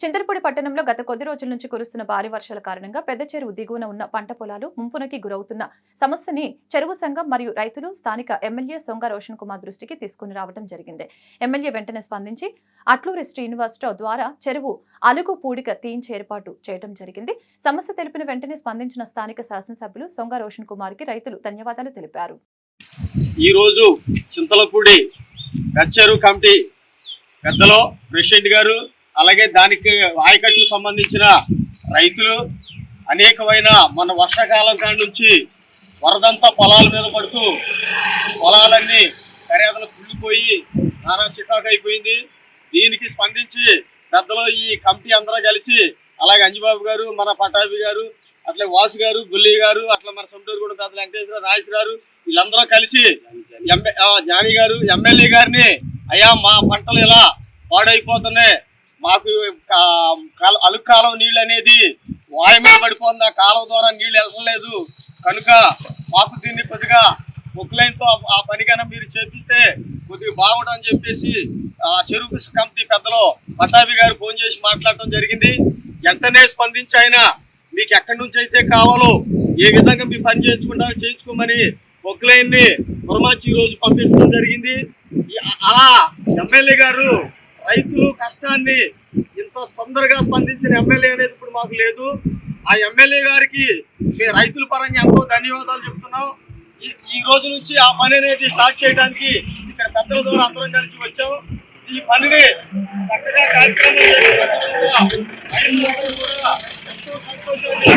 చింతలపూడి పట్టణంలో గత కొద్ది రోజుల నుంచి కురుస్తున్న భారీ వర్షాల కారణంగా పెద్ద చెరువు దిగువన ఉన్న పంట పొలాలు ముంపునకి గురవుతున్న సమస్యని చెరువు సంఘం మరియు రైతులు స్థానిక ఎమ్మెల్యే సొంగ రోషన్ కుమార్ దృష్టికి తీసుకుని రావడం జరిగింది. ఎమ్మెల్యే వెంటనే స్పందించి అట్లూరి శ్రీనివాసరావు ద్వారా చెరువు అలుగు పూడిక తీయించి ఏర్పాటు చేయడం జరిగింది. సమస్య తెలిపిన వెంటనే స్పందించిన స్థానిక శాసనసభ్యులు సొంగ రోషన్ కుమార్ కి రైతులు ధన్యవాదాలు తెలిపారు. ఈ రోజు చింతలపూడి చెరువు కమిటీ పెద్దలో ప్రెసిడెంట్ గారు అలాగే దానికి ఆయకట్టుకు సంబంధించిన రైతులు అనేకమైన మన వర్షాకాలం కాడి నుంచి వరదంతా పొలాల మీద పడుతూ పొలాలన్నీ ఖరీదులు కుళ్ళిపోయి నానా చికాకు అయిపోయింది. దీనికి స్పందించి పెద్దలో ఈ కమిటీ అందరూ కలిసి అలాగే అంజిబాబు గారు, మన పటాభి గారు, అట్లా వాసు గారు, గుల్లి గారు, అట్లా మన సొంతూరు పెద్ద వెంకటేశ్వర రాజేష్ గారు వీళ్ళందరూ కలిసి జానీ గారు ఎమ్మెల్యే గారిని అయ్యా మా పంటలు ఇలా పాడైపోతున్నాయి, మాకు అలుగు కాలువ నీళ్ళు అనేది వాయ మీద పడిపోతుంది, ఆ కాలువ ద్వారా నీళ్ళు వెళ్ళలేదు కనుక మాకు దీన్ని కొద్దిగా ముక్కులైన్తో ఆ పనికైనా మీరు చేపిస్తే కొద్దిగా బాగుండని చెప్పేసి ఆ చెరువు కమిటీ పెద్దలో పటాభి గారు ఫోన్ చేసి మాట్లాడటం జరిగింది. వెంటనే స్పందించి ఆయన మీకు ఎక్కడి నుంచి అయితే కావాలో ఏ విధంగా మీ పని చేయించుకోమని మొక్కులైన్ని పురమాచి రోజు పంపించడం జరిగింది. అలా ఎమ్మెల్యే గారు రైతులు కష్టాన్ని ఇంత తొందరగా స్పందించిన ఎమ్మెల్యే అనేది ఇప్పుడు మాకు లేదు. ఆ ఎమ్మెల్యే గారికి మేము రైతుల పరంగా ఎంతో ధన్యవాదాలు చెప్తున్నాం. ఈ రోజు నుంచి ఆ పని అనేది స్టార్ట్ చేయడానికి ఇక్కడ పెద్దల ద్వారా అందరం కలిసి వచ్చాము. ఈ పనిని చక్కగా కార్యక్రమం ఎంతో సంతోషంగా